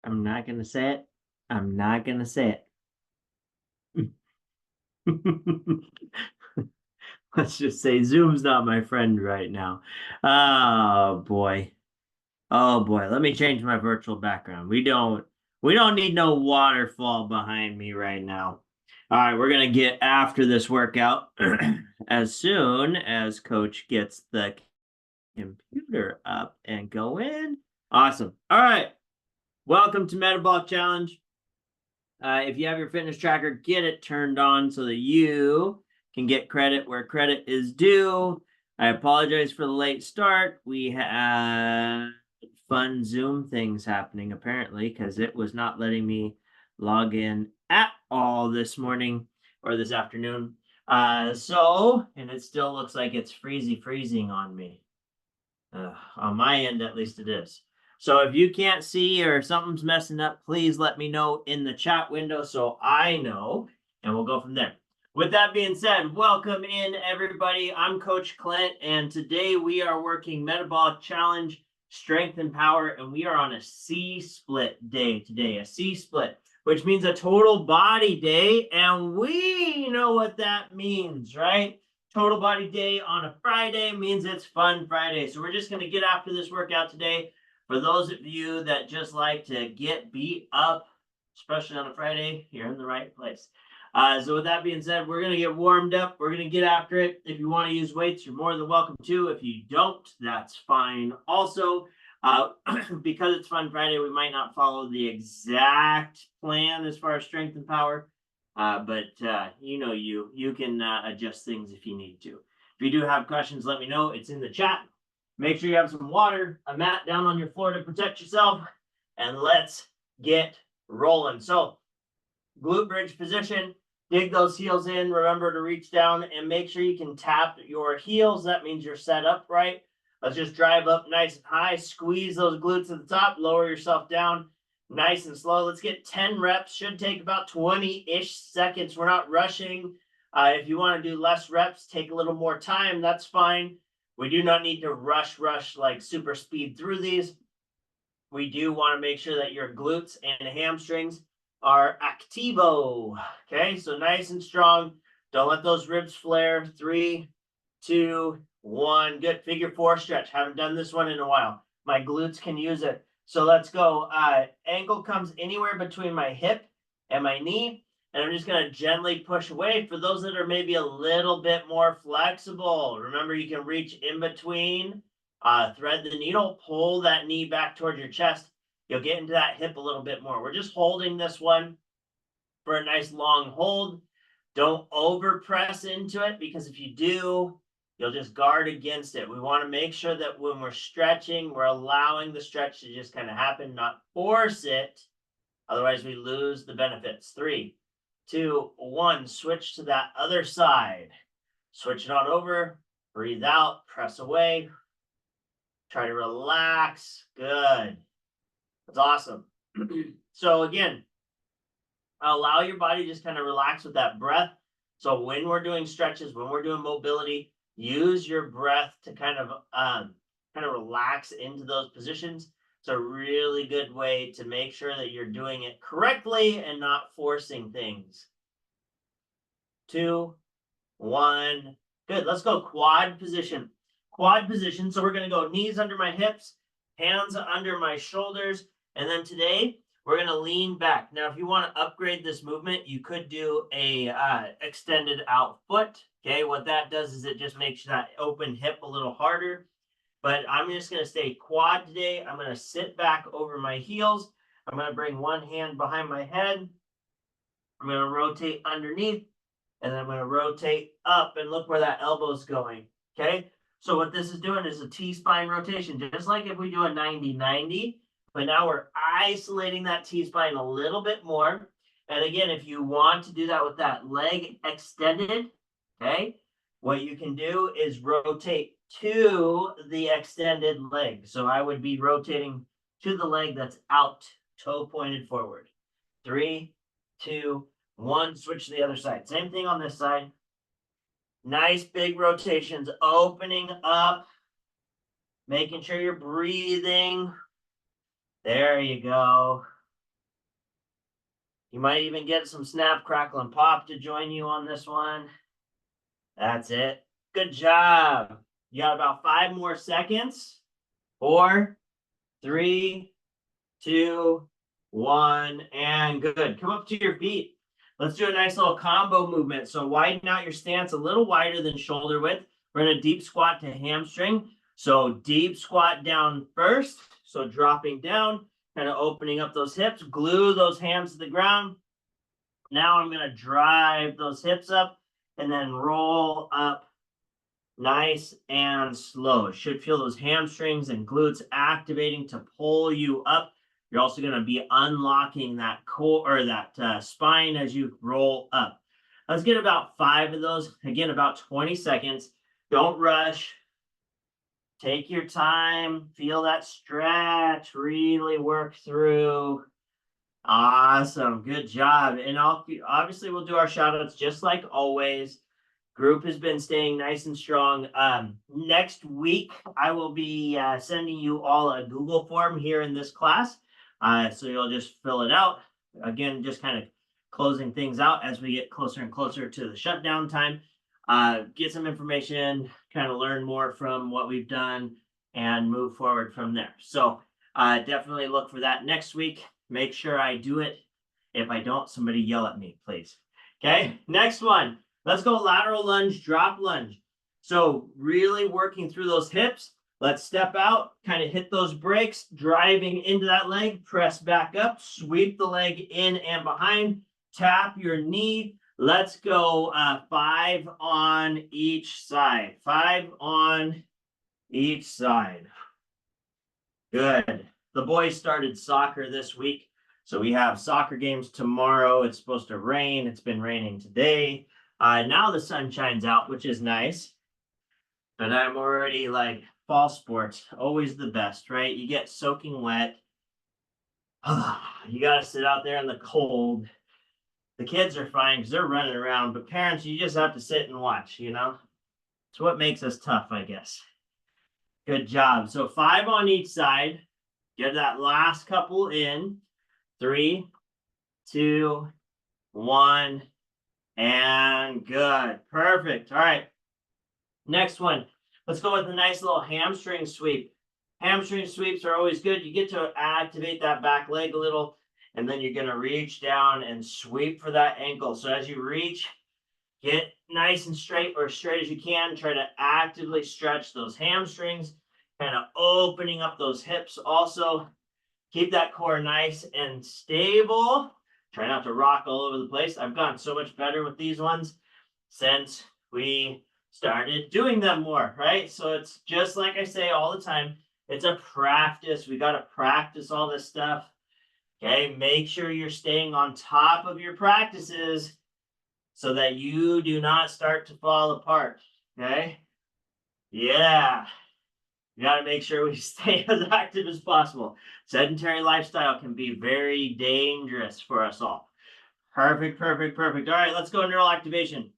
I'm not gonna say it. I'm not gonna say it. Let's just say Zoom's not my friend right now. Oh boy. Oh boy. Let me change my virtual background. We don't need no waterfall behind me right now. All right, we're gonna get after this workout as soon as Coach gets the computer up and going. Awesome. All right. Welcome to Metabolic Challenge. If you have your fitness tracker, get it turned on so that you can get credit where credit is due. I apologize for the late start. We had fun Zoom things happening apparently because it was not letting me log in at all this morning or this afternoon. And it still looks like it's freezing on me. On my end, at least it is. So if you can't see or something's messing up, please let me know in the chat window so I know, and we'll go from there. With that being said, welcome in everybody. I'm Coach Clint, and today we are working Metabolic Challenge, Strength and Power, and we are on a C-split day today, a C-split, which means a total body day, and we know what that means, right? Total body day on a Friday means it's Fun Friday. So we're just going to get after this workout today. For those of you that just like to get beat up, especially on a Friday, you're in the right place. So with that being said, we're going to get warmed up. We're going to get after it. If you want to use weights, you're more than welcome to. If you don't, that's fine. Also, because it's Fun Friday, we might not follow the exact plan as far as strength and power. But you can adjust things if you need to. If you do have questions, let me know. It's in the chat. Make sure you have some water, a mat down on your floor to protect yourself, and let's get rolling. So, glute bridge position, dig those heels in. Remember to reach down and make sure you can tap your heels. That means you're set up right. Let's just drive up nice and high. Squeeze those glutes at the top. Lower yourself down. Nice and slow. Let's get 10 reps. Should take about 20-ish seconds. We're not rushing. If you want to do less reps, take a little more time. That's fine. We do not need to rush like super speed through these. We do want to make sure that your glutes and hamstrings are activo. Okay, so nice and strong. Don't let those ribs flare. 3, 2, 1. Good. Figure 4 stretch. Haven't done this one in a while. My glutes can use it. So let's go. Ankle comes anywhere between my hip and my knee. And I'm just going to gently push away. For those that are maybe a little bit more flexible, remember you can reach in between, thread the needle, pull that knee back toward your chest. You'll get into that hip a little bit more. We're just holding this one for a nice long hold. Don't over press into it because if you do, you'll just guard against it. We want to make sure that when we're stretching, we're allowing the stretch to just kind of happen, not force it. Otherwise, we lose the benefits. 3, 2, 1. Switch to that other side. Switch it on over. Breathe out. Press away. Try to relax. Good. That's awesome. So again, allow your body to just kind of relax with that breath. So when we're doing stretches, when we're doing mobility, use your breath to kind of relax into those positions. It's a really good way to make sure that you're doing it correctly and not forcing things. 2, 1. Good. Let's go quad position. Quad position. So we're going to go knees under my hips, hands under my shoulders. And then today we're going to lean back. Now, if you want to upgrade this movement, you could do a extended out foot. Okay. What that does is it just makes that open hip a little harder. But I'm just going to stay quad today. I'm going to sit back over my heels. I'm going to bring one hand behind my head. I'm going to rotate underneath. And then I'm going to rotate up and look where that elbow's going. Okay. So what this is doing is a T-spine rotation, just like if we do a 90-90. But now we're isolating that T-spine a little bit more. And again, if you want to do that with that leg extended, okay, what you can do is rotate to the extended leg. So I would be rotating to the leg that's out, toe pointed forward. 3, 2, 1. Switch to the other side. Same thing on this side. Nice big rotations, opening up, making sure you're breathing. There you go. You might even get some snap, crackle, and pop to join you on this one. That's it. Good job. You got about 5 more seconds. 4, 3, 2, 1, and good. Come up to your feet. Let's do a nice little combo movement. So widen out your stance a little wider than shoulder width. We're in a deep squat to hamstring. So deep squat down first. So dropping down, kind of opening up those hips, glue those hands to the ground. Now I'm going to drive those hips up and then roll up nice and slow. Should feel those hamstrings and glutes activating to pull you up. You're also going to be unlocking that core or that spine as you roll up. Let's get about 5 of those. Again, about 20 seconds. Don't rush. Take your time. Feel that stretch. Really work through. Awesome. Good job. And obviously we'll do our shout outs just like always. Group has been staying nice and strong. Next week, I will be sending you all a Google form here in this class. So you'll just fill it out. Again, just kind of closing things out as we get closer and closer to the shutdown time. Get some information, kind of learn more from what we've done and move forward from there. So definitely look for that next week. Make sure I do it. If I don't, somebody yell at me, please. Okay, next one. Let's go lateral lunge, drop lunge. So really working through those hips. Let's step out, kind of hit those brakes, driving into that leg, press back up, sweep the leg in and behind, tap your knee. Let's go 5 on each side. 5 on each side. Good. The boys started soccer this week. So we have soccer games tomorrow. It's supposed to rain. It's been raining today. Now the sun shines out, which is nice. But I'm already like, fall sports, always the best, right? You get soaking wet. You got to sit out there in the cold. The kids are fine because they're running around. But parents, you just have to sit and watch, you know? It's what makes us tough, I guess. Good job. So 5 on each side. Get that last couple in. 3, 2, 1. And good. Perfect. All right. Next one. Let's go with a nice little hamstring sweep. Hamstring sweeps are always good. You get to activate that back leg a little, and then you're going to reach down and sweep for that ankle. So as you reach, get nice and straight or straight as you can. Try to actively stretch those hamstrings, kind of opening up those hips also. Keep that core nice and stable. Try not to rock all over the place. I've gotten so much better with these ones since we started doing them more, right? So it's just like I say all the time, it's a practice. We got to practice all this stuff. Okay, make sure you're staying on top of your practices so that you do not start to fall apart. Okay, yeah. You got to make sure we stay as active as possible. Sedentary lifestyle can be very dangerous for us all. Perfect, perfect, perfect. All right, let's go neural activation.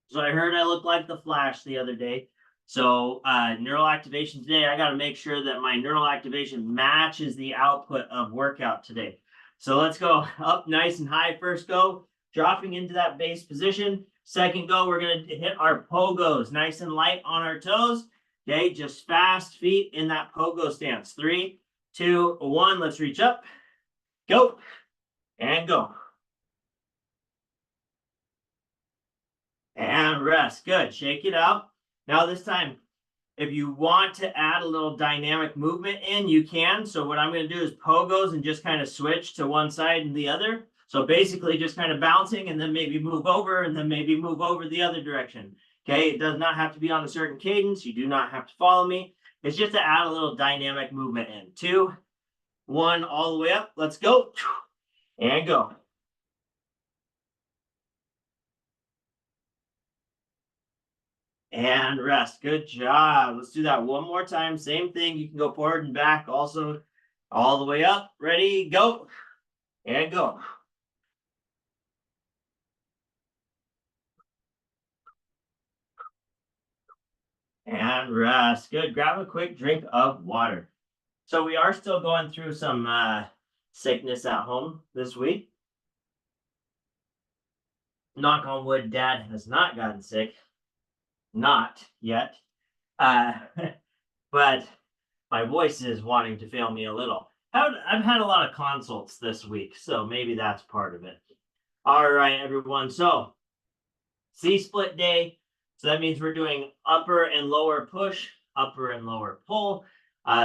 So I heard I looked like the Flash the other day. So neural activation today, I got to make sure that my neural activation matches the output of workout today. So let's go up nice and high. First go, dropping into that base position. Second go, we're going to hit our pogos, nice and light on our toes. Okay, just fast feet in that pogo stance. 3, 2, 1. Let's reach up. Go. And go. And rest. Good. Shake it out. Now this time, if you want to add a little dynamic movement in, you can. So what I'm going to do is pogos and just kind of switch to one side and the other. So basically just kind of bouncing and then maybe move over and then maybe move over the other direction. Okay, it does not have to be on a certain cadence. You do not have to follow me. It's just to add a little dynamic movement in. 2, 1, all the way up. Let's go. And go. And rest. Good job. Let's do that one more time. Same thing. You can go forward and back also. All the way up. Ready, go. And go. And rest. Good. Grab a quick drink of water. So we are still going through some sickness at home this week. Knock on wood, Dad has not gotten sick. Not yet. Uh, but my voice is wanting to fail me a little. I've had a lot of consults this week, so maybe that's part of it. All right, everyone. So, C-split day. So that means we're doing upper and lower push, upper and lower pull.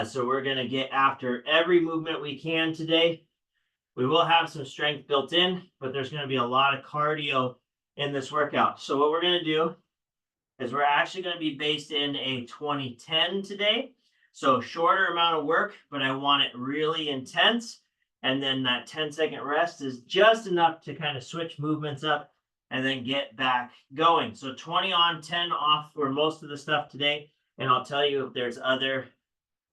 So we're going to get after every movement we can today. We will have some strength built in, but there's going to be a lot of cardio in this workout. So what we're going to do is we're actually going to be based in a 20-10 today. So shorter amount of work, but I want it really intense. And then that 10-second rest is just enough to kind of switch movements up and then get back going. So 20 on, 10 off for most of the stuff today. And I'll tell you if there's other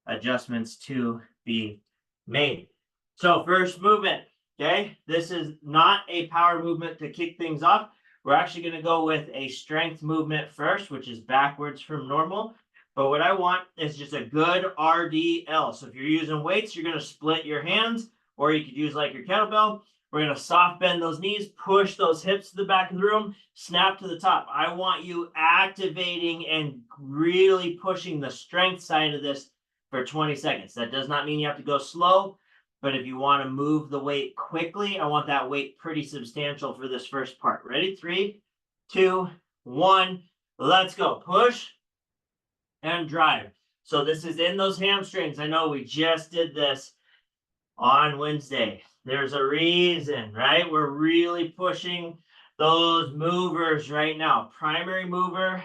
adjustments to be made. So first movement, okay? This is not a power movement to kick things off. We're actually going to go with a strength movement first, which is backwards from normal. But what I want is just a good RDL. So if you're using weights, you're going to split your hands, or you could use like your kettlebell. We're going to soft bend those knees, push those hips to the back of the room, snap to the top. I want you activating and really pushing the strength side of this for 20 seconds. That does not mean you have to go slow, but if you want to move the weight quickly, I want that weight pretty substantial for this first part. Ready? 3, 2, 1. Let's go. Push and drive. So this is in those hamstrings. I know we just did this on Wednesday. There's a reason, right? We're really pushing those movers right now. Primary mover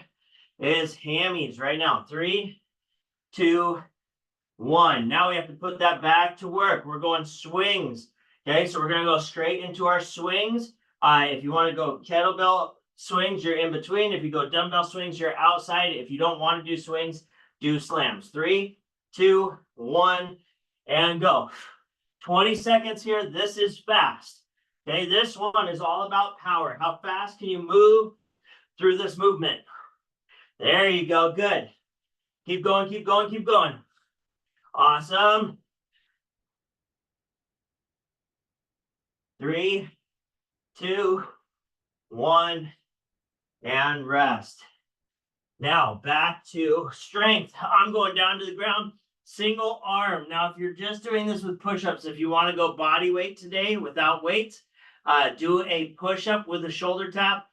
is hammies right now. 3, 2, 1. Now we have to put that back to work. We're going swings. Okay, so we're going to go straight into our swings. If you want to go kettlebell swings, you're in between. If you go dumbbell swings, you're outside. If you don't want to do swings, do slams. 3, 2, 1, and go. 20 seconds here. This is fast. Okay, this one is all about power. How fast can you move through this movement? There you go. Good. Keep going, keep going, keep going. Awesome. 3, 2, 1, and rest. Now back to strength. I'm going down to the ground, single arm. Now, if you're just doing this with push-ups, if you want to go body weight today without weights, do a push-up with a shoulder tap,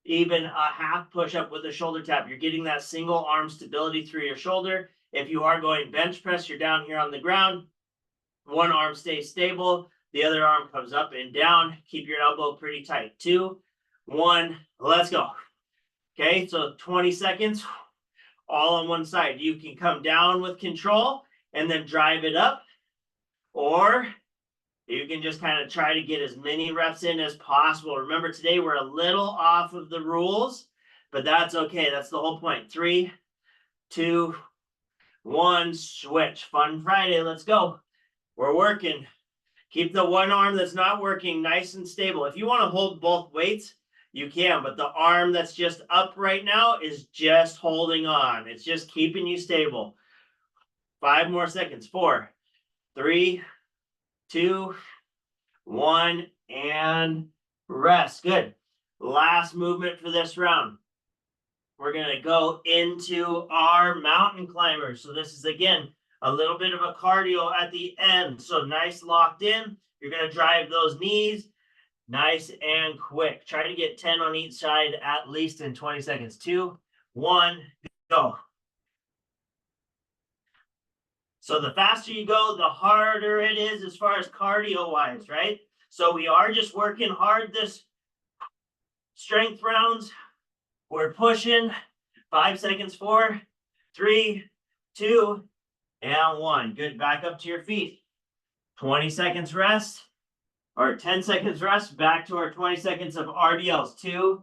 even a half push-up with a shoulder tap. You're getting that single arm stability through your shoulder. If you are going bench press, you're down here on the ground. One arm stays stable. The other arm comes up and down. Keep your elbow pretty tight. 2, 1, let's go. Okay, so 20 seconds, all on one side. You can come down with control and then drive it up, or you can just kind of try to get as many reps in as possible. Remember, today we're a little off of the rules, but that's okay. That's the whole point. 3, 2, 1, switch. Fun Friday. Let's go. We're working. Keep the one arm that's not working nice and stable. If you want to hold both weights, you can, but the arm that's just up right now is just holding on. It's just keeping you stable. 5 more seconds. 4, 3, 2, 1, and rest. Good. Last movement for this round. We're going to go into our mountain climbers. So this is, again, a little bit of a cardio at the end. So nice locked in. You're going to drive those knees nice and quick. Try to get 10 on each side at least in 20 seconds. 2, 1, go. So the faster you go, the harder it is as far as cardio wise, right? So we are just working hard this strength rounds. We're pushing. 5 seconds. 4, 3, 2, and 1. Good. Back up to your feet. 20 seconds rest, or 10 seconds rest. Back to our 20 seconds of RDLs. 2,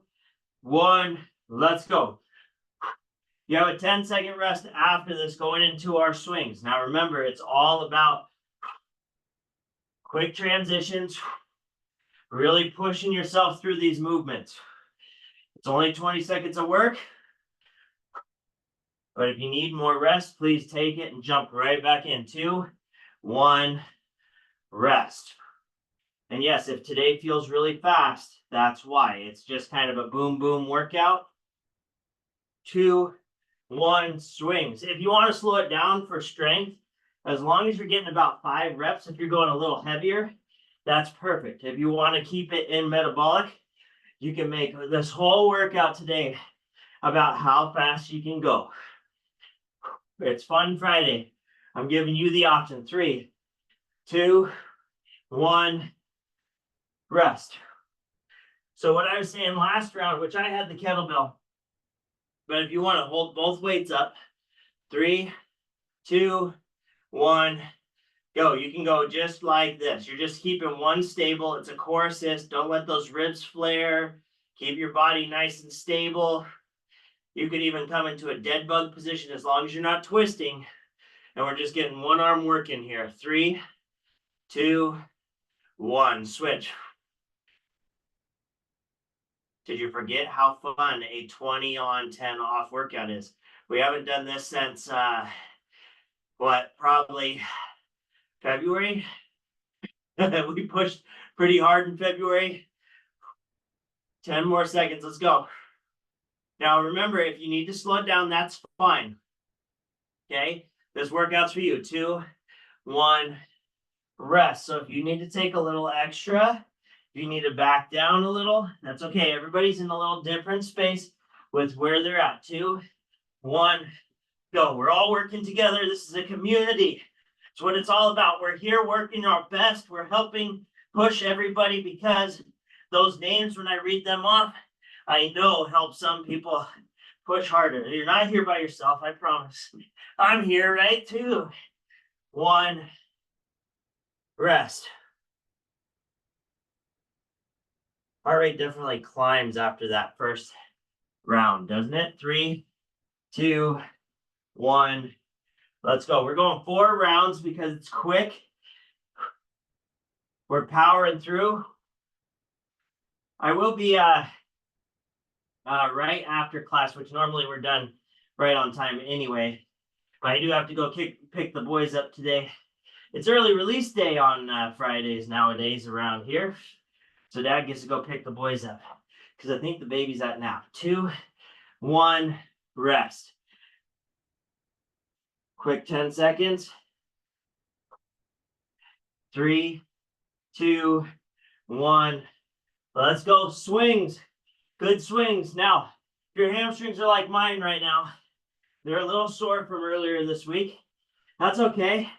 1. Let's go. You have a 10-second rest after this going into our swings. Now remember, it's all about quick transitions, really pushing yourself through these movements. It's only 20 seconds of work, but if you need more rest, please take it and jump right back in. 2, 1, rest. And yes, if today feels really fast, that's why. It's just kind of a boom, boom workout. 2, 1, swings. If you want to slow it down for strength, as long as you're getting about 5 reps, if you're going a little heavier, that's perfect. If you want to keep it in metabolic, you can make this whole workout today about how fast you can go. It's Fun Friday. I'm giving you the option. 3, 2, 1, rest. So what I was saying last round, which I had the kettlebell, but if you want to hold both weights up, 3, 2, 1, go. You can go just like this. You're just keeping one stable. It's a core assist. Don't let those ribs flare. Keep your body nice and stable. You could even come into a dead bug position as long as you're not twisting. And we're just getting one arm work in here. 3, 2, 1. Switch. Did you forget how fun a 20 on 10 off workout is? We haven't done this since, probably February? We pushed pretty hard in February. 10 more seconds. Let's go. Now, remember, if you need to slow it down, that's fine. Okay? This workout's for you. 2, 1, rest. So if you need to take a little extra, if you need to back down a little, that's okay. Everybody's in a little different space with where they're at. 2, 1, go. We're all working together. This is a community. It's what it's all about. We're here working our best. We're helping push everybody because those names, when I read them off, I know help some people push harder. You're not here by yourself, I promise. I'm here, right? 2, 1, rest. Heart rate definitely climbs after that first round, doesn't it? 3, 2, 1, let's go. We're going 4 rounds because it's quick. We're powering through. I will be right after class, which normally we're done right on time anyway. But I do have to go pick the boys up today. It's early release day on Fridays nowadays around here. So Dad gets to go pick the boys up because I think the baby's at nap. 2, 1, rest. Quick 10 seconds. 3, 2, 1. Let's go. Swings. Good swings. Now, if your hamstrings are like mine right now, they're a little sore from earlier this week. That's okay.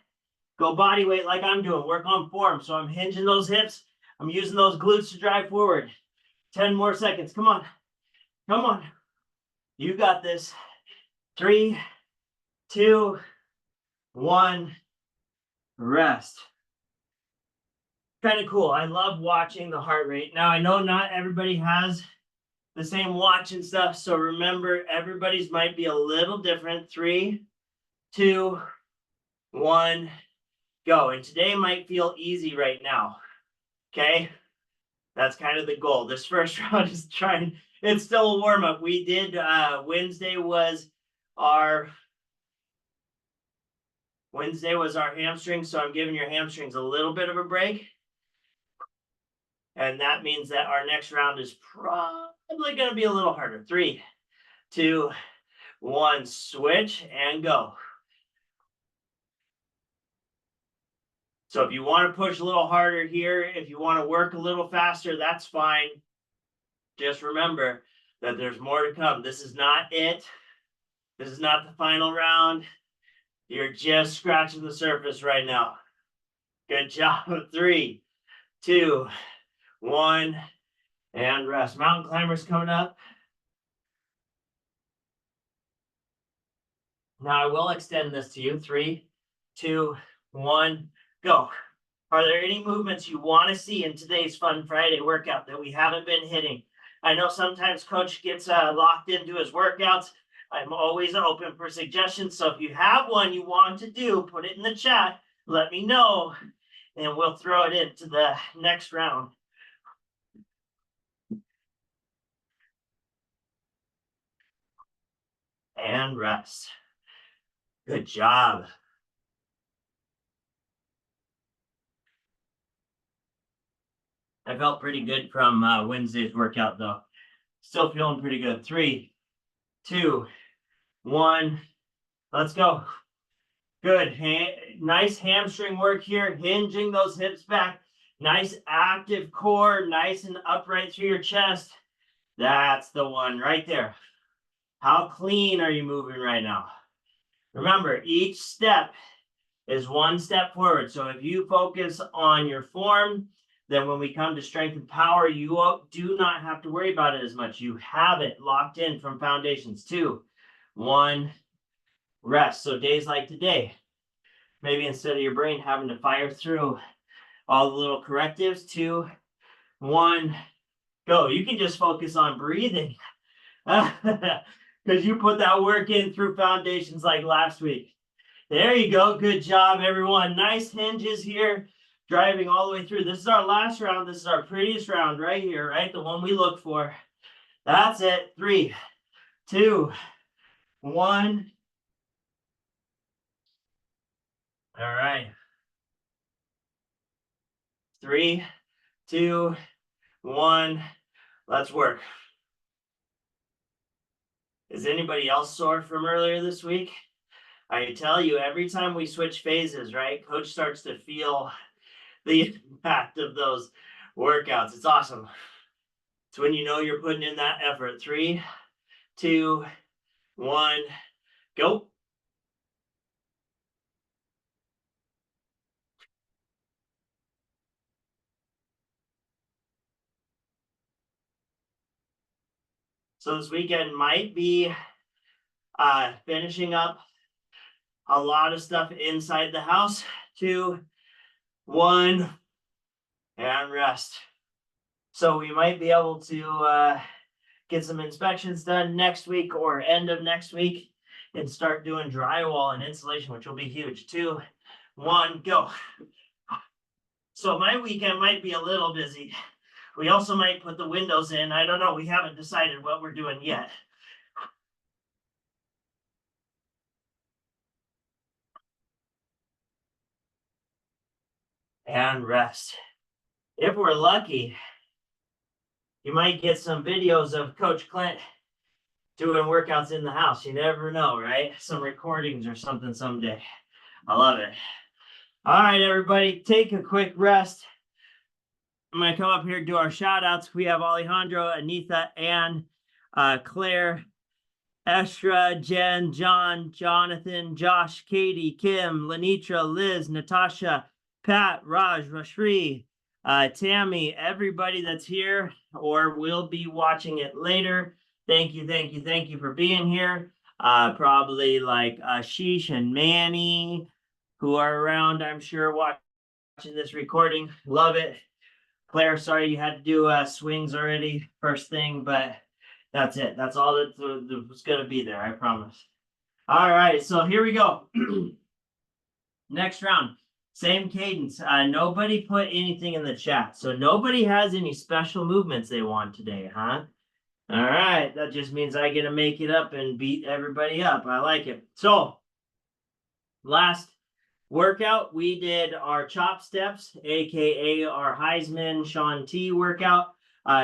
Go body weight like I'm doing. Work on form. So I'm hinging those hips. I'm using those glutes to drive forward. 10 more seconds. Come on. Come on. You got this. 3, 2, 1. Rest. Kind of cool. I love watching the heart rate. Now, I know not everybody has the same watch and stuff. So remember, everybody's might be a little different. 3, 2, 1, go. And today might feel easy right now. Okay. That's kind of the goal. This first round is it's still a warm up. We did, Wednesday was our hamstring. So I'm giving your hamstrings a little bit of a break. And that means that our next round is probably going to be a little harder. 3, 2, 1, switch and go. So if you want to push a little harder here, if you want to work a little faster, that's fine. Just remember that there's more to come. This is not it. This is not the final round. You're just scratching the surface right now. Good job. 3, 2, 1, and rest. Mountain climbers coming up. Now I will extend this to you. 3, 2, 1, go. Are there any movements you want to see in today's Fun Friday workout that we haven't been hitting? I know sometimes coach gets locked into his workouts. I'm always open for suggestions. So if you have one you want to do, put it in the chat. Let me know, and we'll throw it into the next round. And rest. Good job. I felt pretty good from Wednesday's workout, though. Still feeling pretty good. 3, 2, 1. Let's go. Good. Nice hamstring work here. Hinging those hips back. Nice active core. Nice and upright through your chest. That's the one right there. How clean are you moving right now? Remember, each step is one step forward. So if you focus on your form, then when we come to strength and power, you do not have to worry about it as much. You have it locked in from foundations. 2, 1, rest. So days like today, maybe instead of your brain having to fire through all the little correctives, 2, 1, go. You can just focus on breathing because you put that work in through foundations like last week. There you go. Good job, everyone. Nice hinges here, driving all the way through. This is our last round. This is our prettiest round right here, right? The one we look for. That's it. 3, 2, 1. All right. 3, 2, 1. Let's work. Is anybody else sore from earlier this week? I tell you, every time we switch phases, right, coach starts to feel the impact of those workouts. It's awesome. It's when you know you're putting in that effort. 3, 2, 1, go. So this weekend might be finishing up a lot of stuff inside the house. 2, 1, and rest. So we might be able to get some inspections done next week or end of next week and start doing drywall and insulation, which will be huge. 2, 1, go. So my weekend might be a little busy. We also might put the windows in. I don't know. We haven't decided what we're doing yet. And rest. If we're lucky, you might get some videos of Coach Clint doing workouts in the house. You never know, right? Some recordings or something someday. I love it. All right, everybody, take a quick rest. I'm going to come up here and do our shout outs. We have Alejandro, Anita, Ann, Claire, Estra, Jen, John, Jonathan, Josh, Katie, Kim, Lenitra, Liz, Natasha, Pat, Raj, Rashri, Tammy, everybody that's here or will be watching it later. Thank you, thank you, thank you for being here. Probably like Ashish and Manny, who are around, I'm sure, watching this recording. Love it. Claire, sorry you had to do swings already first thing, but that's it. That's all that was going to be there, I promise. All right, so here we go. Next round, same cadence. Nobody put anything in the chat, so nobody has any special movements they want today, huh? All right, that just means I get to make it up and beat everybody up. I like it. So, last workout, we did our chop steps, aka our Heisman Sean T workout.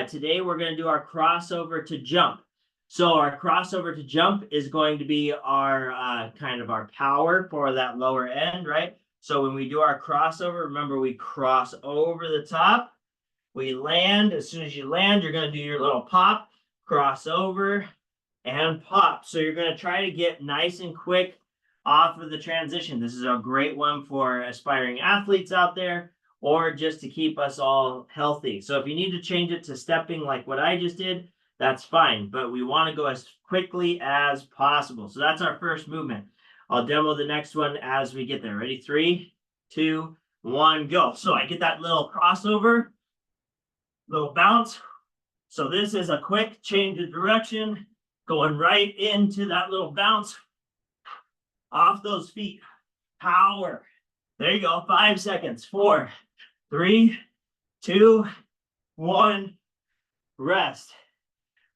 Today we're going to do our crossover to jump. So our crossover to jump is going to be our kind of our power for that lower end, right? So when we do our crossover, remember we cross over the top, we land. As soon as you land, you're going to do your little pop, cross over, and pop. So you're going to try to get nice and quick off of the transition. This is a great one for aspiring athletes out there or just to keep us all healthy. So if you need to change it to stepping like what I just did, that's fine. But we want to go as quickly as possible. So that's our first movement. I'll demo the next one as we get there. Ready? 3, 2, 1, go. So I get that little crossover, little bounce. So this is a quick change of direction, going right into that little bounce. Off those feet. Power. There you go. 5 seconds. 4, 3, 2, 1. Rest.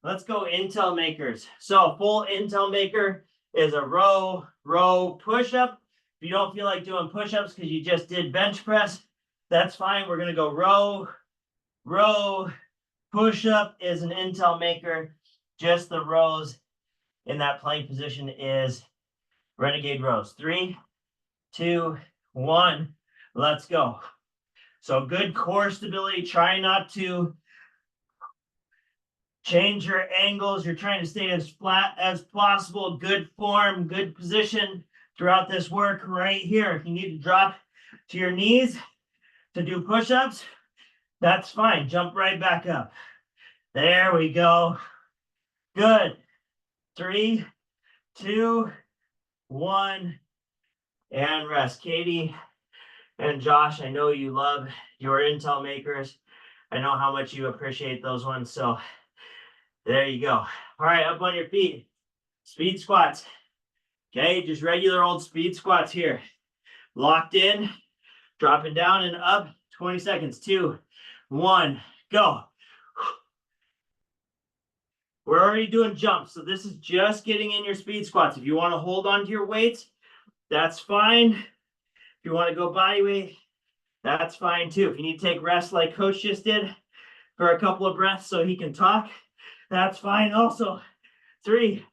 Let's go intel makers. So full intel maker is a row push-up. If you don't feel like doing push-ups because you just did bench press, that's fine. We're going to go row, row push-up is an intel maker. Just the rows in that plank position is renegade rows. 3, 2, 1. Let's go. So good core stability. Try not to change your angles. You're trying to stay as flat as possible. Good form, good position throughout this work right here. If you need to drop to your knees to do push-ups, that's fine. Jump right back up. There we go. Good. 3, 2, 1, and rest. Katie and Josh, I know you love your intel makers. I know how much you appreciate those ones. So there you go. All right, up on your feet. Speed squats. Okay, just regular old speed squats here. Locked in, dropping down and up. 20 seconds. 2, 1, go. We're already doing jumps, so this is just getting in your speed squats. If you want to hold on to your weights, that's fine. If you want to go body weight, that's fine too. If you need to take rest like Coach just did for a couple of breaths so he can talk, that's fine also. 3,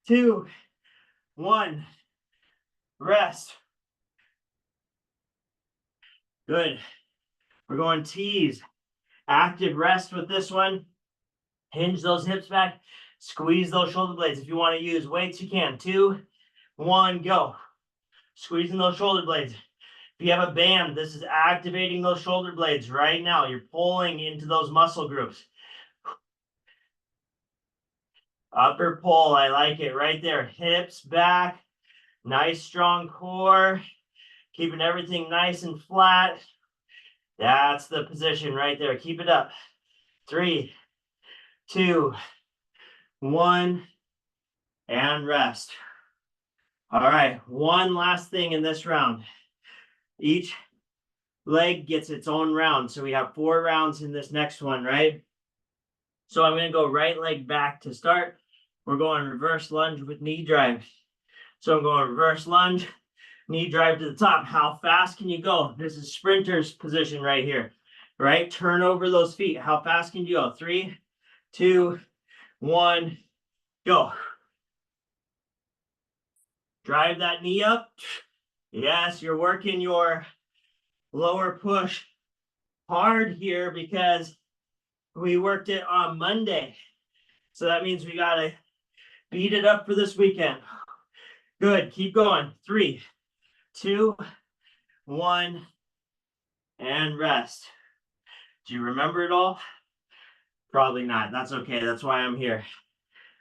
2, 1, rest. Good. We're going T's. Active rest with this one. Hinge those hips back. Squeeze those shoulder blades. If you want to use weights, you can. 2, 1, go. Squeezing those shoulder blades. If you have a band, this is activating those shoulder blades right now. You're pulling into those muscle groups. Upper pull, I like it right there. Hips back. Nice strong core. Keeping everything nice and flat. That's the position right there. Keep it up. 3, 2, 1, and rest. All right, one last thing in this round. Each leg gets its own round. So we have 4 rounds in this next one, right? So I'm going to go right leg back to start. We're going reverse lunge with knee drive. So I'm going reverse lunge, knee drive to the top. How fast can you go? This is sprinter's position right here, right? Turn over those feet. How fast can you go? 3, 2, 1, go. Drive that knee up. Yes, you're working your lower push hard here because we worked it on Monday. So that means we got to beat it up for this weekend. Good. Keep going. 3, 2, 1, and rest. Do you remember it all? Probably not. That's okay. That's why I'm here.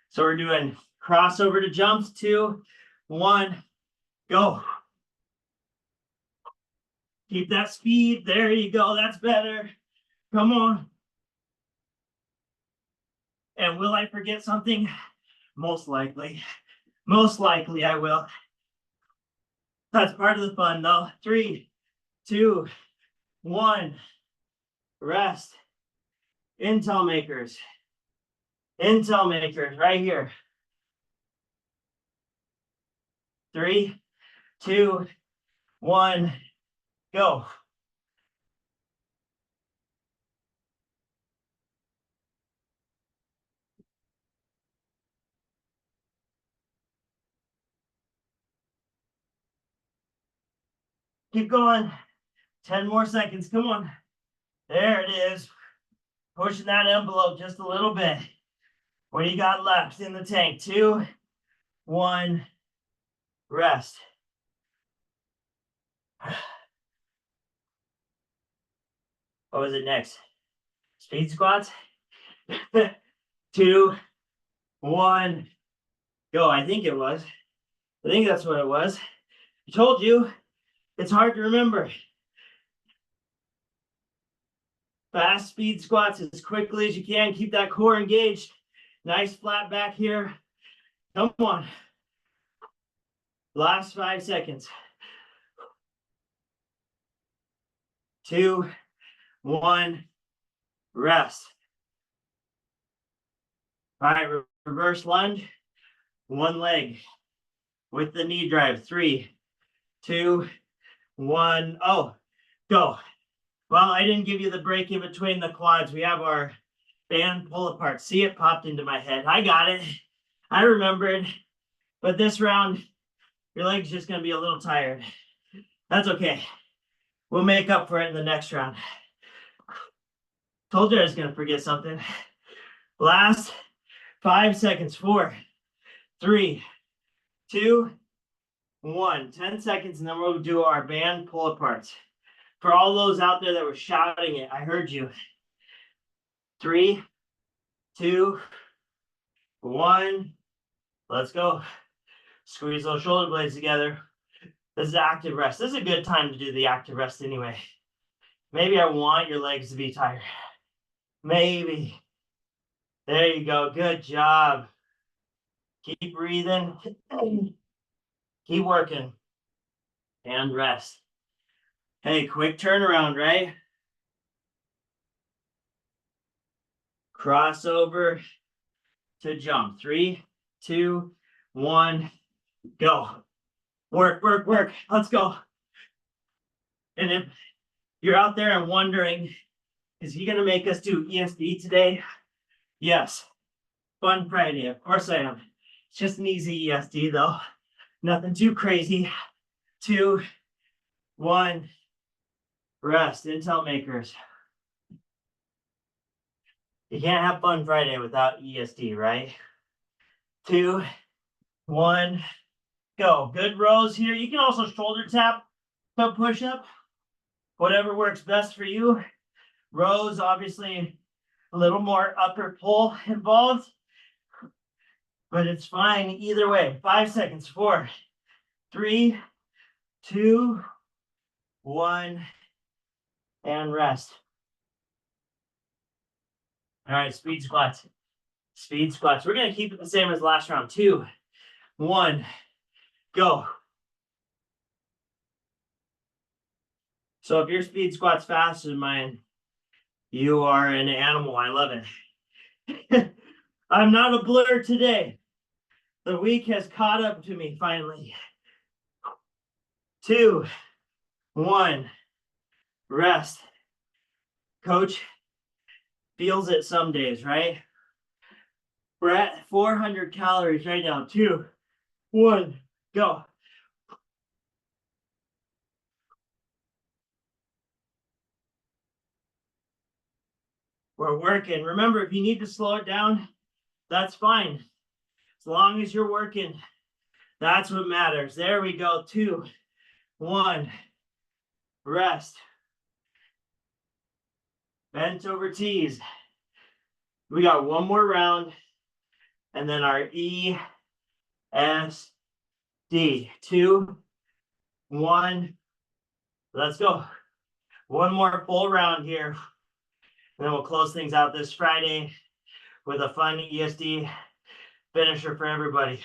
So we're doing crossover to jumps. 2, 1, go. Keep that speed. There you go. That's better. Come on. And will I forget something? Most likely. Most likely I will. That's part of the fun though. 3, 2, 1. Rest. Intel makers. Intel makers right here. 3, 2, 1, go. Keep going. 10 more seconds. Come on. There it is. Pushing that envelope just a little bit. What do you got left in the tank? 2, 1, rest. What was it next? Speed squats? 2, 1, go. I think it was. I think that's what it was. I told you, it's hard to remember. Fast speed squats as quickly as you can. Keep that core engaged. Nice flat back here. Come on. Last 5 seconds. 2, 1, rest. All right, reverse lunge. One leg with the knee drive. 3, 2, 1. Oh, go. Well, I didn't give you the break in between the quads. We have our band pull apart. See, it popped into my head. I got it. I remembered. But this round, your leg's just going to be a little tired. That's okay. We'll make up for it in the next round. Told you I was going to forget something. Last 5 seconds. 4, 3, 2, 1. 10 seconds, and then we'll do our band pull aparts. For all those out there that were shouting it, I heard you. 3, 2, 1. Let's go. Squeeze those shoulder blades together. This is active rest. This is a good time to do the active rest anyway. Maybe I want your legs to be tired. Maybe. There you go. Good job. Keep breathing. Keep working. And rest. Hey, quick turnaround, right? Crossover to jump. 3, 2, 1, go. Work, work, work. Let's go. And if you're out there and wondering, is he going to make us do ESD today? Yes. Fun Friday. Of course I am. It's just an easy ESD though. Nothing too crazy. 2, 1. Rest. Intel makers. You can't have Fun Friday without ESD, right? 2, 1. Go. Good rows here. You can also shoulder tap to push up. Whatever works best for you. Rows, obviously, a little more upper pull involved, but it's fine either way. 5 seconds. 4, 3, 2, 1, and rest. All right, speed squats. Speed squats. We're going to keep it the same as last round. 2, 1, go. So if your speed squat's faster than mine, you are an animal. I love it. I'm not a blur today. The week has caught up to me finally. 2, 1, rest. Coach feels it some days, right? We're at 400 calories right now. 2, 1, go. We're working. Remember, if you need to slow it down, that's fine. As long as you're working, that's what matters. There we go. 2, 1, rest. Bent over T's. We got one more round, and then our ESD. 2, 1, let's go. One more full round here, and then we'll close things out this Friday with a fun ESD finisher for everybody.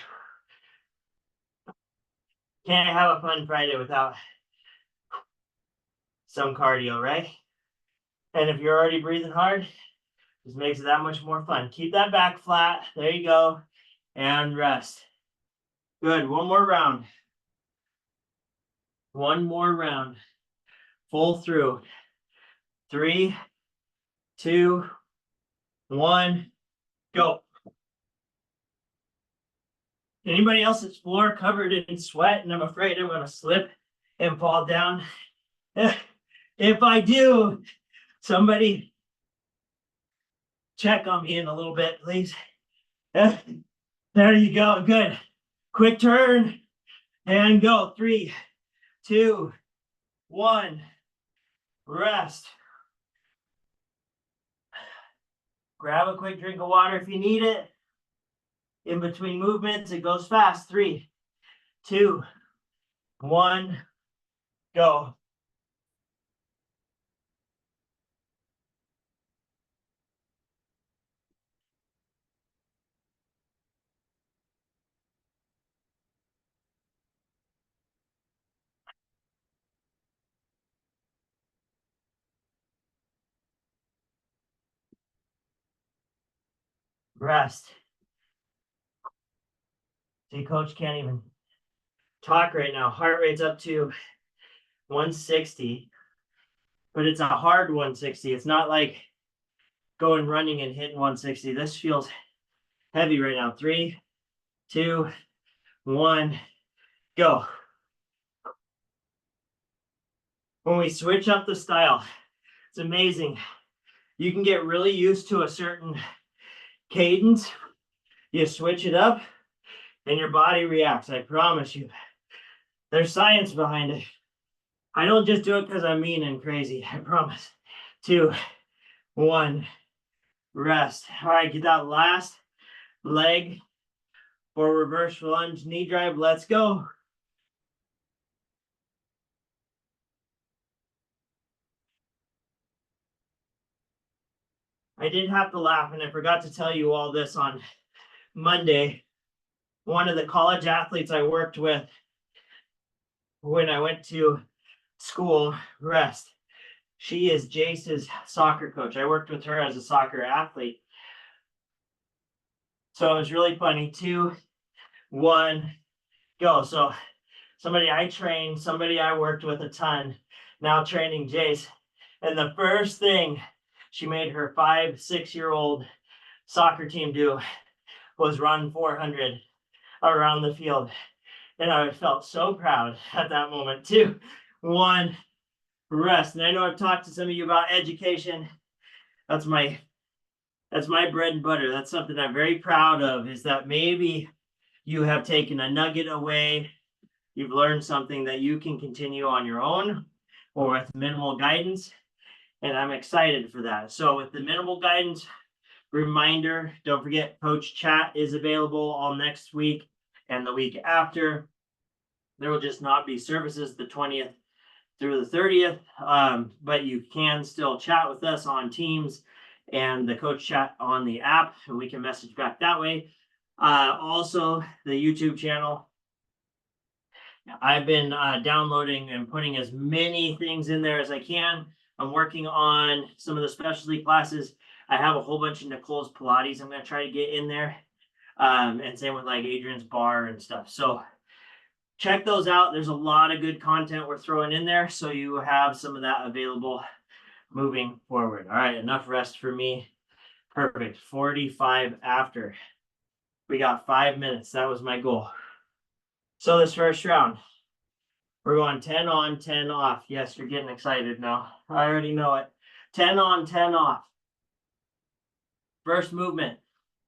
Can't have a fun Friday without some cardio, right? And if you're already breathing hard, just makes it that much more fun. Keep that back flat. There you go. And rest. Good. One more round. One more round. Full through. 3, 2, 1, go. Anybody else's floor covered in sweat and I'm afraid I'm going to slip and fall down? If I do, somebody check on me in a little bit, please. There you go. Good. Quick turn and go. 3, 2, 1. Rest. Grab a quick drink of water if you need it. In between movements, it goes fast. 3, 2, 1, go. Rest. See, coach can't even talk right now. Heart rate's up to 160. but it's a hard 160. It's not like going running and hitting 160. This feels heavy right now. 3, 2, 1, go. When we switch up the style, it's amazing. You can get really used to a certain cadence. You switch it up and your body reacts. I promise you. There's science behind it. I don't just do it because I'm mean and crazy. I promise. 2, 1, rest. All right, get that last leg for reverse lunge knee drive. Let's go. I did have to laugh, and I forgot to tell you all this on Monday. One of the college athletes I worked with when I went to school, rest. She is Jace's soccer coach. I worked with her as a soccer athlete. So it was really funny. 2, 1, go. So somebody I trained, somebody I worked with a ton, now training Jace. And the first thing she made her 5, 6-year-old soccer team do was run 400 around the field. And I felt so proud at that moment. 2, 1, rest. And I know I've talked to some of you about education. That's my bread and butter. That's something I'm very proud of, is that maybe you have taken a nugget away. You've learned something that you can continue on your own or with minimal guidance. And I'm excited for that. So with the minimal guidance, reminder, don't forget Coach Chat is available all next week and the week after. There will just not be services the 20th through the 30th, but you can still chat with us on Teams and the Coach Chat on the app, and we can message back that way. Also, the YouTube channel. I've been downloading and putting as many things in there as I can. I'm working on some of the specialty classes. I have a whole bunch of Nicole's Pilates I'm going to try to get in there. And same with like Adrian's bar and stuff. So check those out. There's a lot of good content we're throwing in there. So you have some of that available moving forward. All right, enough rest for me. Perfect. 45 after. We got 5 minutes. That was my goal. So this first round, we're going 10 on, 10 off. Yes, you're getting excited now. I already know it. 10 on, 10 off. First movement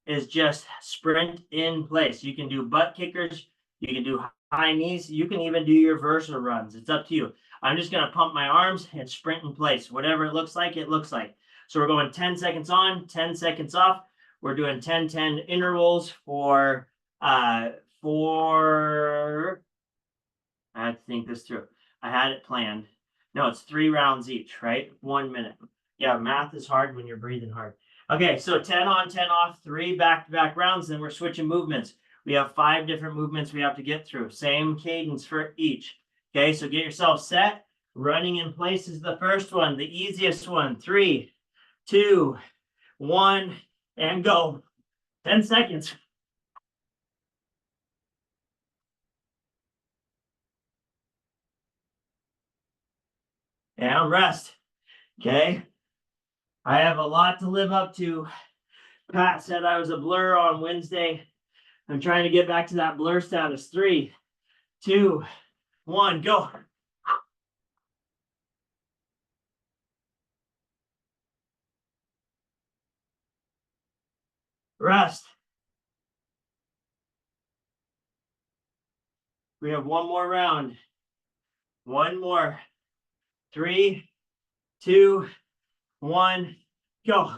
is just sprint in place. You can do butt kickers. You can do high knees. You can even do your Versa runs. It's up to you. I'm just going to pump my arms and sprint in place. Whatever it looks like, it looks like. So we're going 10 seconds on, 10 seconds off. We're doing 10-10 intervals for I had to think this through. I had it planned. No, it's 3 rounds each, right? 1 minute. Yeah, math is hard when you're breathing hard. Okay, so 10 on, 10 off, 3 back-to-back rounds. Then we're switching movements. We have 5 different movements we have to get through. Same cadence for each. Okay, so get yourself set. Running in place is the first one, the easiest one. 3, 2, 1, and go. 10 seconds. And rest. Okay. I have a lot to live up to. Pat said I was a blur on Wednesday. I'm trying to get back to that blur status. 3, 2, 1, go. Rest. We have one more round. One more. 3, 2, 1, go.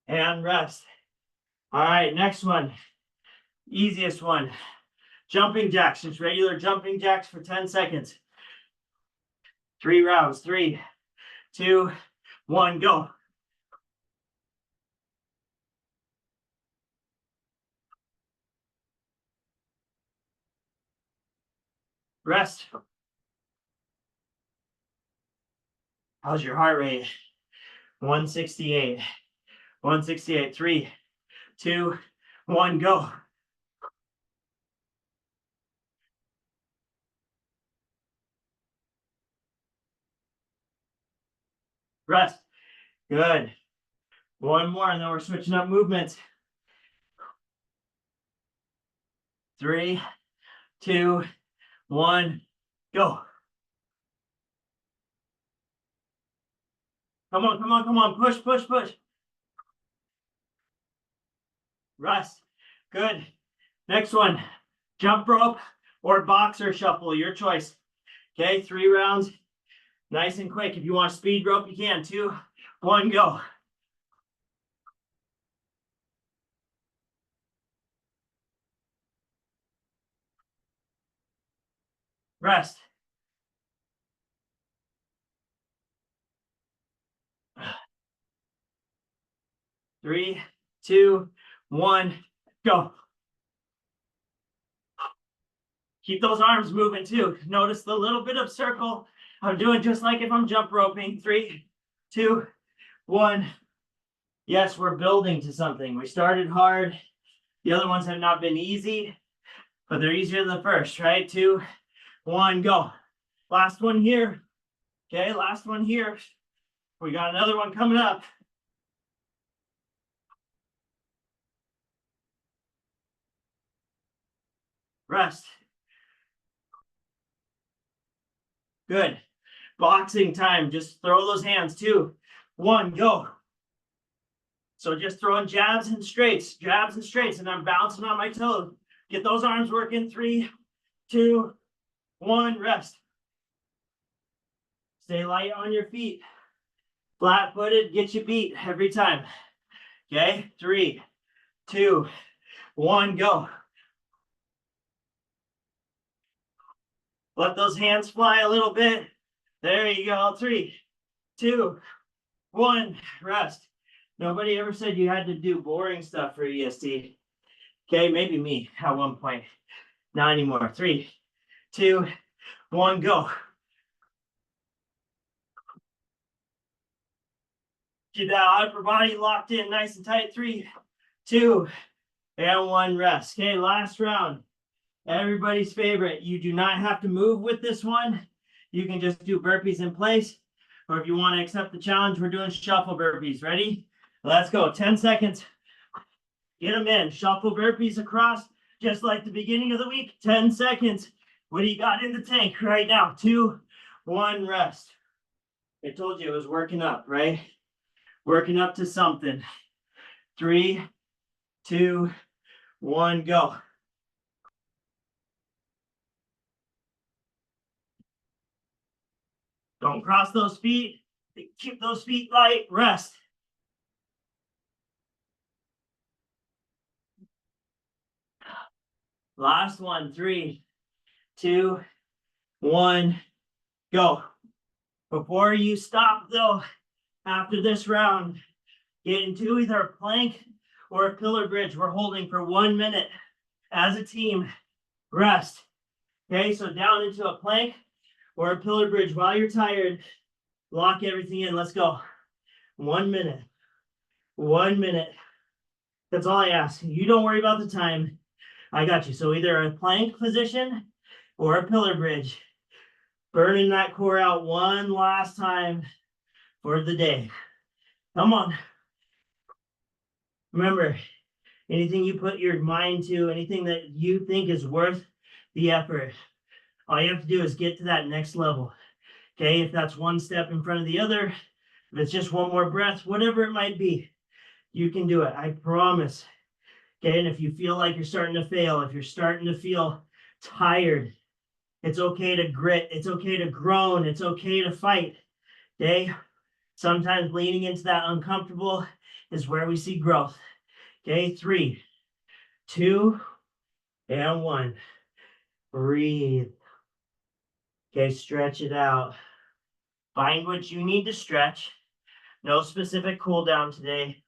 And rest. All right, next one. Easiest one. Jumping jacks. Just regular jumping jacks for 10 seconds. 3 rounds. 3, 2, 1, go. Rest. How's your heart rate? 168. 168. 3, 2, 1, go. Rest. Good. One more, and then we're switching up movements. 3, 2, 1, go. Come on, come on, come on. Push, push, push. Rest. Good. Next one. Jump rope or boxer shuffle, your choice. Okay, 3 rounds. Nice and quick. If you want speed rope, you can. 2, 1, go. Rest. 3, 2, 1, go. Keep those arms moving too. Notice the little bit of circle. I'm doing just like if I'm jump roping. 3, 2, 1. Yes, we're building to something. We started hard. The other ones have not been easy, but they're easier than the first, right? 2, 1, go. Last one here. Okay, last one here. We got another one coming up. Rest. Good. Boxing time. Just throw those hands. 2, 1, go. So just throwing jabs and straights, and I'm bouncing on my toes. Get those arms working. 3, 2, 1, rest. Stay light on your feet. Flat-footed, get you beat every time. Okay, 3, 2, 1, go. Let those hands fly a little bit. There you go. 3, 2, 1, rest. Nobody ever said you had to do boring stuff for EST. Okay, maybe me at one point. Not anymore. 3, 2, 1, go. Keep that upper body locked in nice and tight. 3, 2, and 1, rest. Okay, last round. Everybody's favorite. You do not have to move with this one. You can just do burpees in place. Or if you want to accept the challenge, we're doing shuffle burpees. Ready? Let's go. 10 seconds. Get them in. Shuffle burpees across, just like the beginning of the week. 10 seconds. What do you got in the tank right now? 2, 1, rest. I told you it was working up, right? Working up to something. 3, 2, 1, go. Don't cross those feet. Keep those feet light. Rest. Last one. 3, 2, 1, go. Before you stop, though, after this round, get into either a plank or a pillar bridge. We're holding for 1 minute as a team. Rest. Okay, so down into a plank or a pillar bridge while you're tired. Lock everything in. Let's go. 1 minute. 1 minute. That's all I ask. You don't worry about the time. I got you. So either a plank position or a pillar bridge. Burning that core out one last time for the day. Come on. Remember, anything you put your mind to, anything that you think is worth the effort, all you have to do is get to that next level. Okay, if that's one step in front of the other, if it's just one more breath, whatever it might be, you can do it. I promise. Okay, and if you feel like you're starting to fail, if you're starting to feel tired, it's okay to grit. It's okay to groan. It's okay to fight. Okay, sometimes leaning into that uncomfortable is where we see growth. Okay, 3, 2, and 1. Breathe. Okay, stretch it out. Find what you need to stretch. No specific cool down today.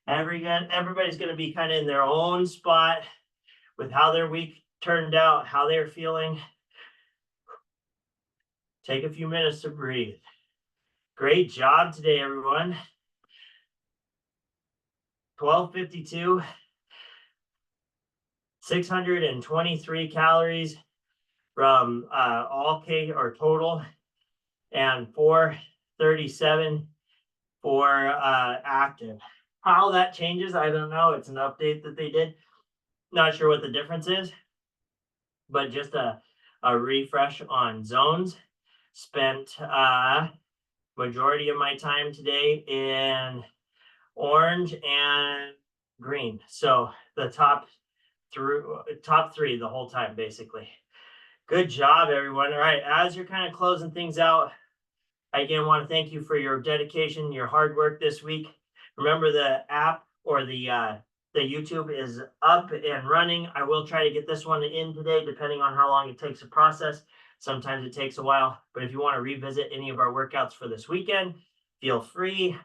Everybody's going to be kind of in their own spot with how their week turned out, how they're feeling. Take a few minutes to breathe. Great job today, everyone. 12:52, 623 calories from all K or total, and 437 or active. How that changes, I don't know. It's an update that they did. Not sure what the difference is, but just a refresh on zones. Spent majority of my time today in orange and green. So the top three the whole time, basically. Good job, everyone. All right, as you're kind of closing things out, I again want to thank you for your dedication, your hard work this week. Remember, the app or the YouTube is up and running. I will try to get this one in today, depending on how long it takes to process. Sometimes it takes a while, but if you want to revisit any of our workouts for this weekend, feel free.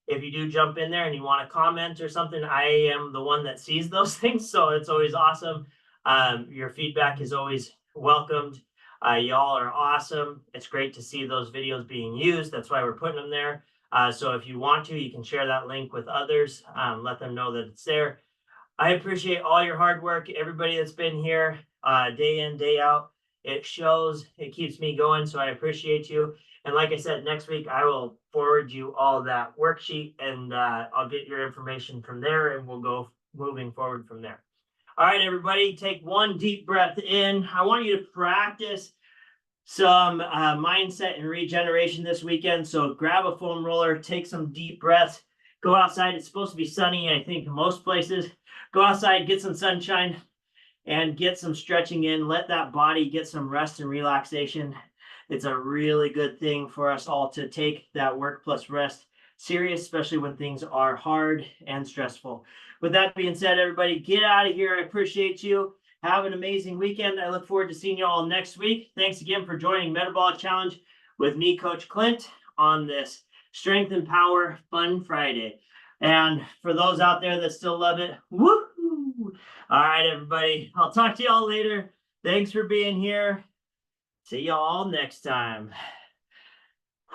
If you do jump in there and you want to comment or something, I am the one that sees those things, so it's always awesome. Your feedback is always welcomed. Y'all are awesome. It's great to see those videos being used. That's why we're putting them there. So if you want to, you can share that link with others. Let them know that it's there. I appreciate all your hard work, everybody that's been here day in, day out. It shows, it keeps me going, so I appreciate you. And like I said, next week I will forward you all that worksheet, and I'll get your information from there, and we'll go moving forward from there. All right, everybody, take one deep breath in. I want you to practice some mindset and regeneration this weekend. So grab a foam roller, take some deep breaths, go outside. It's supposed to be sunny, I think, in most places. Go outside, get some sunshine, and get some stretching in. Let that body get some rest and relaxation. It's a really good thing for us all to take that work plus rest serious, especially when things are hard and stressful. With that being said, everybody, get out of here. I appreciate you. Have an amazing weekend. I look forward to seeing you all next week. Thanks again for joining Metabolic Challenge with me, Coach Clint, on this Strength and Power Fun Friday. And for those out there that still love it, woohoo! All right, everybody. I'll talk to y'all later. Thanks for being here. See y'all next time.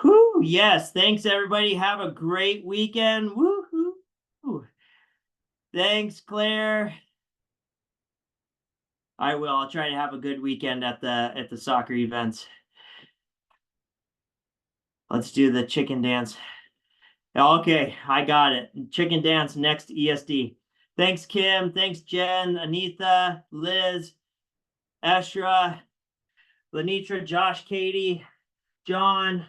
Whoo! Yes, thanks, everybody. Have a great weekend. Woohoo! Thanks, Claire. I will. I'll try to have a good weekend at the soccer events. Let's do the chicken dance. Okay, I got it. Chicken dance next ESD. Thanks, Kim. Thanks, Jen, Anitha, Liz, Eshra, Lenitra, Josh, Katie, John,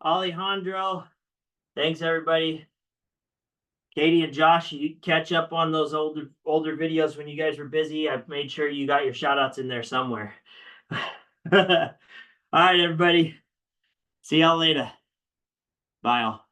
Alejandro. Thanks, everybody. Katie and Josh, you catch up on those older videos when you guys were busy. I've made sure you got your shout outs in there somewhere. All right, everybody. See y'all later. Bye all.